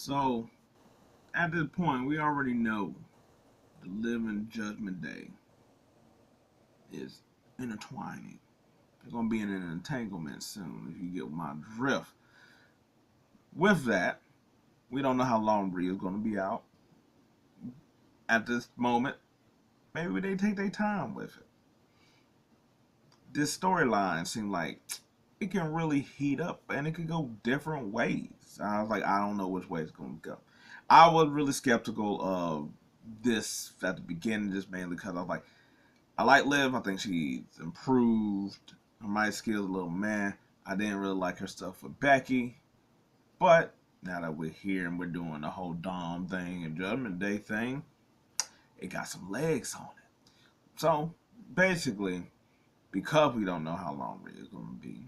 So at this point, we already know the Liv and Judgment Day is intertwining. There's gonna be an entanglement soon. If you get my drift. With that, we don't know how long Rhea is gonna be out. At this moment, maybe they take their time with it. This storyline seemed like it can really heat up and it could go different ways. I was like, I don't know which way it's going to go. I was really skeptical of this at the beginning, just mainly because I was like, I like Liv. I think she's improved. Her mic skills a little man. I didn't really like her stuff with Becky, but now that we're here and we're doing the whole Dom thing and Judgment Day thing, it got some legs on it. So basically, because we don't know how long Rhea is going to be,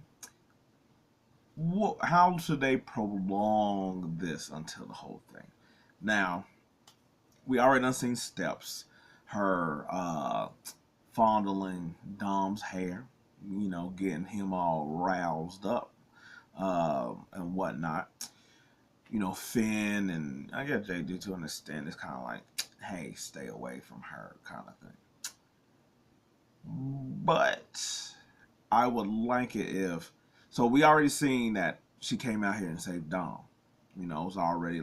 how should they prolong this until the whole thing? Now, we already done seen steps. Her fondling Dom's hair, getting him all roused up and whatnot. Finn and I guess JD to understand it's kind of like, hey, stay away from her kind of thing. But I would like it if. So we already seen that she came out here and saved Dom. It's already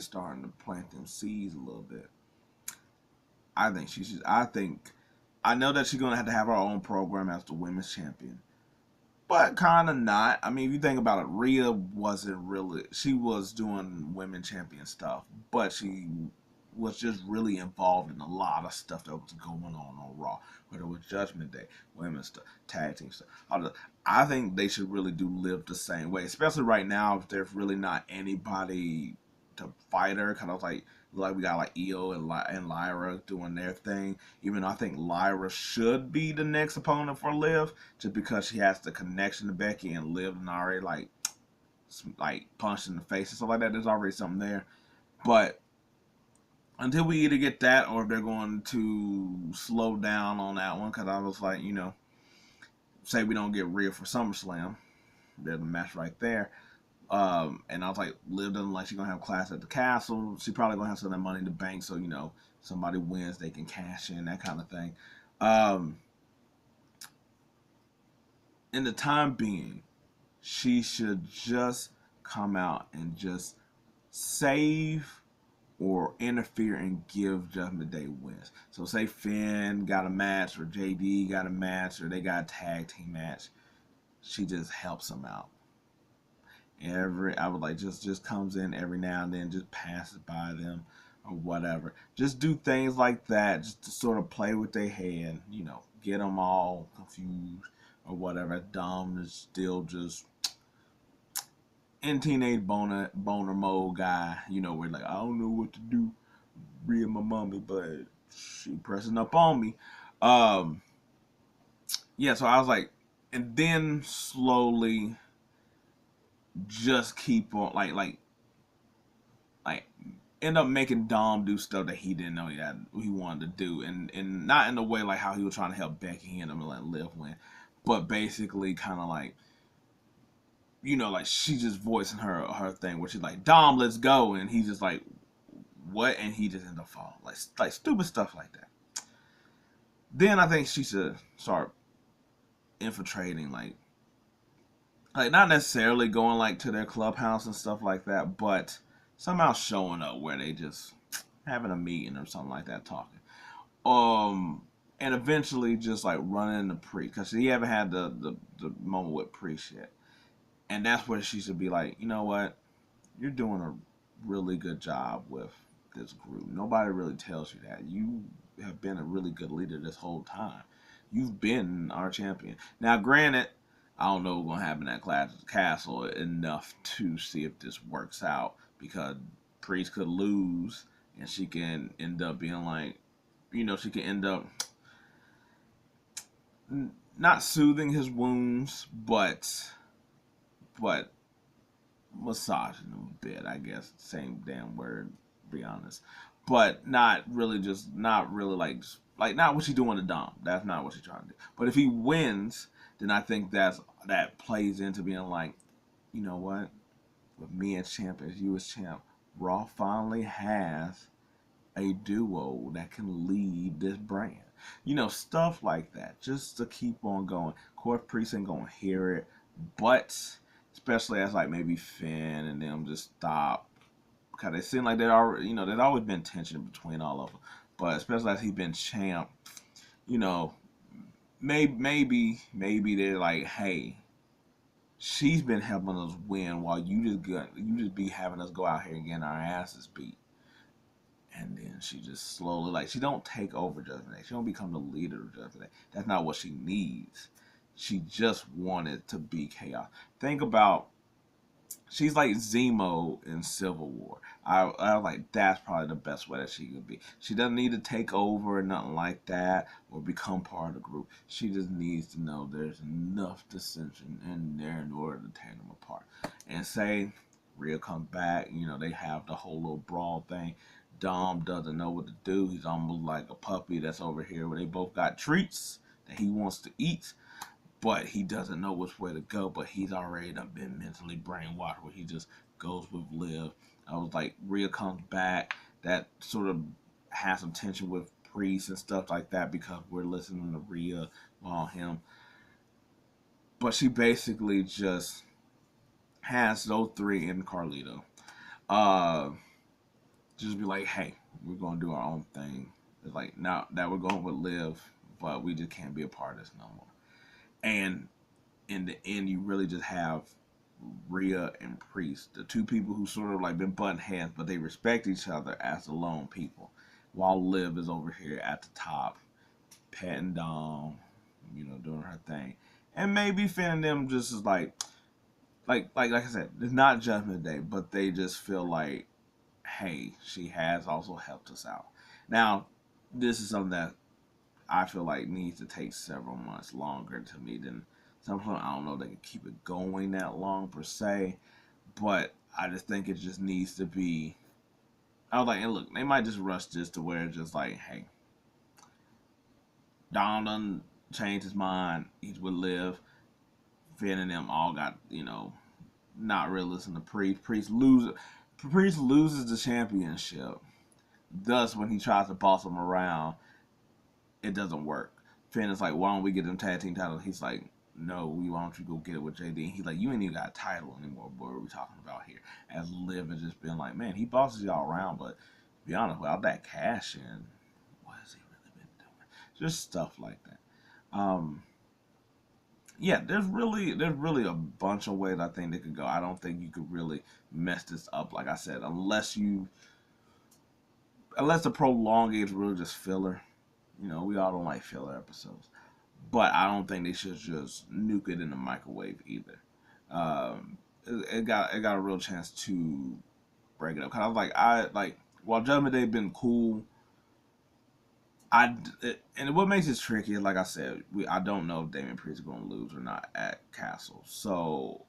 starting to plant them seeds a little bit. I think she should. I know that she's gonna have to have her own program as the women's champion, but kind of not. I mean, if you think about it, Rhea wasn't really. She was doing women champion stuff, but she was just really involved in a lot of stuff that was going on Raw, whether it was Judgment Day, women's stuff, tag team stuff. I think they should really do Liv the same way, especially right now if there's really not anybody to fight her. Kind of like we got like Io and Lyra doing their thing. Even though I think Lyra should be the next opponent for Liv, just because she has the connection to Becky and Liv and already like punched in the face and stuff like that. There's already something there, but until we either get that or they're going to slow down on that one, because I was like, say we don't get Rhea for SummerSlam, there's a match right there. And I was like, Liv doesn't like she's going to have class at the castle. She probably going to have some of that money in the bank, so, somebody wins, they can cash in, that kind of thing. In the time being, she should just come out and just save or interfere and give Judgment Day wins. So say Finn got a match or JD got a match or they got a tag team match. She just helps them out. I would like just comes in every now and then, just passes by them or whatever. Just do things like that just to sort of play with their head, get them all confused or whatever. Dom is still just in teenage boner mode guy, where like I don't know what to do. Rhea my mommy, but she pressing up on me. Yeah, so I was like, and then slowly just keep on like end up making Dom do stuff that he didn't know he wanted to do, and not in the way like how he was trying to help Becky and him and let Liv win, but basically kind of like, like she just voicing her thing where she's like, Dom, let's go, and he's just like, what? And he just ends up falling, like stupid stuff like that. Then I think she should start infiltrating, like not necessarily going like to their clubhouse and stuff like that, but somehow showing up where they just having a meeting or something like that, talking. And eventually just like running into Priest, because she haven't had the moment with Priest yet. And that's where she should be like, you know what? You're doing a really good job with this group. Nobody really tells you that. You have been a really good leader this whole time. You've been our champion. Now, granted, I don't know what's going to happen at Castle enough to see if this works out, because Priest could lose and she can end up being like, she can end up not soothing his wounds, but massaging them a bit, I guess. Same damn word, to be honest. But not really like not what she's doing to Dom. That's not what she's trying to do. But if he wins, then I think that plays into being like, you know what? with me as champ, as you as champ, Raw finally has a duo that can lead this brand. You know, stuff like that, just to keep on going. Of course, Priest ain't gonna hear it, but especially as like maybe Finn and them just stop, because it seemed like there are, you know, there's always been tension between all of them. But especially as he been champ, you know, maybe they're like, hey, she's been helping us win while you just be having us go out here and getting our asses beat. And then she just slowly, like, she don't take over Judgment Day. She don't become the leader of Judgment Day. That's not what she needs. She just wanted to be chaos. Think about, she's like Zemo in Civil War. I was like, that's probably the best way that she could be. She doesn't need to take over or nothing like that or become part of the group. She just needs to know there's enough dissension in there in order to tear them apart. And say Rhea comes back, you know, they have the whole little brawl thing. Dom doesn't know what to do. He's almost like a puppy that's over here where they both got treats that he wants to eat, but he doesn't know which way to go. But he's already been mentally brainwashed where he just goes with Liv. I was like, Rhea comes back. That sort of has some tension with Priest and stuff like that because we're listening to Rhea while him. But she basically just has those three in Carlito. Just be like, hey, we're gonna do our own thing. It's like now that we're going with Liv, but we just can't be a part of this no more. And in the end, you really just have Rhea and Priest, the two people who sort of like been button heads, but they respect each other as alone people. While Liv is over here at the top, petting Dom, you know, doing her thing, and maybe Finn and them just is like I said, it's not Judgment Day, but they just feel like, hey, she has also helped us out. Now, this is something that I feel like needs to take several months longer to me than sometimes. I don't know if they can keep it going that long per se, but I just think it just needs to be. I was like, and look, they might just rush this to where it's just like, hey, Don done changed his mind. He's with Liv. Finn and them all got, you know, not really listening to Priest. Priest loses the championship. Thus, when he tries to boss him around, it doesn't work. Finn is like, why don't we get them tag team titles? He's like, no, why don't you go get it with JD? And he's like, you ain't even got a title anymore. What are we talking about here? As Liv has just been like, man, he bosses y'all around, but to be honest, without that cash in, what has he really been doing? Just stuff like that. Yeah, there's really a bunch of ways I think they could go. I don't think you could really mess this up, like I said, unless the prolonging is really just filler. You know, we all don't like filler episodes, but I don't think they should just nuke it in the microwave either. It got a real chance to break it up. Cause I was like while Judgment Day been cool, and what makes it tricky is, like I said, I don't know if Damian Priest is going to lose or not at Castle, so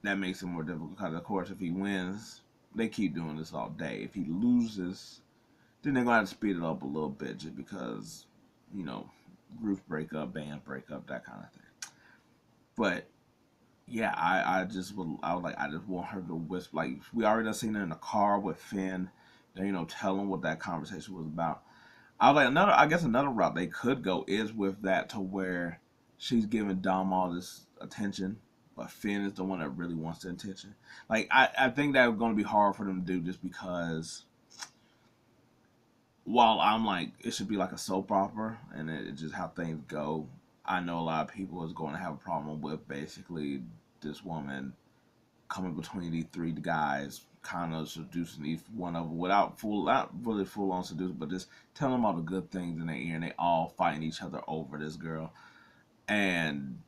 that makes it more difficult. Because of course, if he wins, they keep doing this all day. If he loses, then they're gonna have to speed it up a little bit, just because, you know, groups break up, bands break up, that kind of thing. But yeah, I just want her to whisper. Like, we already seen her in the car with Finn. You know, tell him what that conversation was about. I was like, I guess another route they could go is with that, to where she's giving Dom all this attention, but Finn is the one that really wants the attention. Like, I think that's going to be hard for them to do, just because while I'm like, it should be like a soap opera and it's just how things go, I know a lot of people is going to have a problem with basically this woman coming between these three guys, kind of seducing each one of them without not really full on seducing, but just telling them all the good things in their ear, and they all fighting each other over this girl. And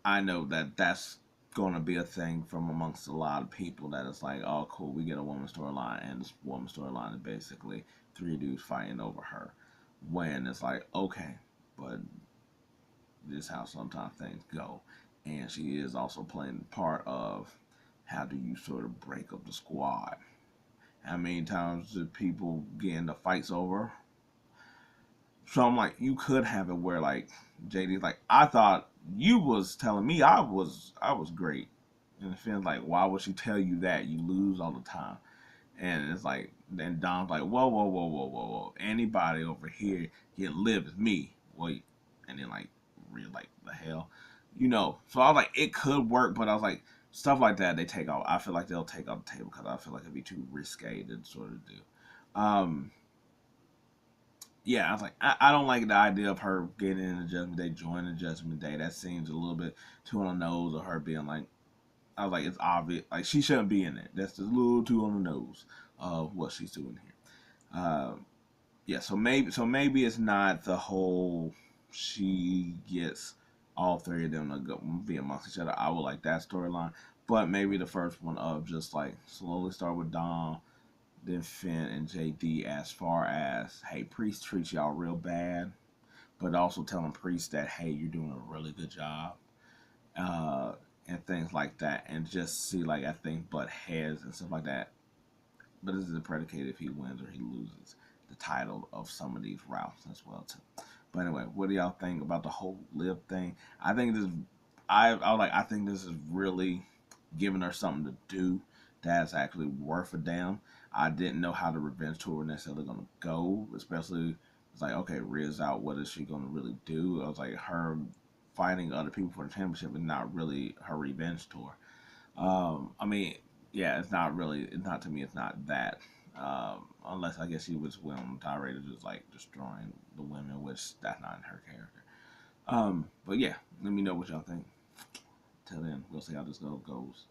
I know that that's going to be a thing from amongst a lot of people, that it's like, oh, cool, we get a woman storyline, and this woman storyline is basically three dudes fighting over her. When it's like, okay, but this is how sometimes things go. And she is also playing the part of, how do you sort of break up the squad? How many times do people get into fights over? So I'm like, you could have it where, like, JD's like, I thought you was telling me I was great. And Finn's like, why would she tell you that? You lose all the time. And it's like, then Dom's like, whoa, whoa, whoa, whoa, whoa, whoa. Anybody over here get Liv is me. Wait. And then like, really like, the hell? You know. So I was like, it could work, but I was like, stuff like that they take off. I feel like they'll take off the table because I feel like it'd be too risque to sort of do. Um, yeah, I was like, I don't like the idea of her getting in the Judgment Day, joining the Judgment Day. That seems a little bit too on the nose of her being like, I was like, it's obvious. Like, she shouldn't be in it. That's just a little too on the nose of what she's doing here. Yeah, so maybe it's not the whole she gets all three of them to go be amongst each other. I would like that storyline, but maybe the first one of just like slowly start with Dom, then Finn and JD. As far as hey, Priest treats y'all real bad, but also telling Priest that hey, you're doing a really good job. Uh, and things like that, and just see like I think butt heads and stuff like that. But this is a predicate if he wins or he loses the title of some of these routes as well too. But anyway, what do y'all think about the whole Liv thing? I think this, I think this is really giving her something to do that's actually worth a damn. I didn't know how the revenge tour was necessarily gonna go, especially it's like okay, Rhea's out. What is she gonna really do? I was like her fighting other people for the championship is not really her revenge tour. I mean, yeah, it's not really. It's not to me. It's not that. Unless I guess she was willing tirade of just like destroying the women, which that's not in her character. But yeah, let me know what y'all think. Till then, we'll see how this goes.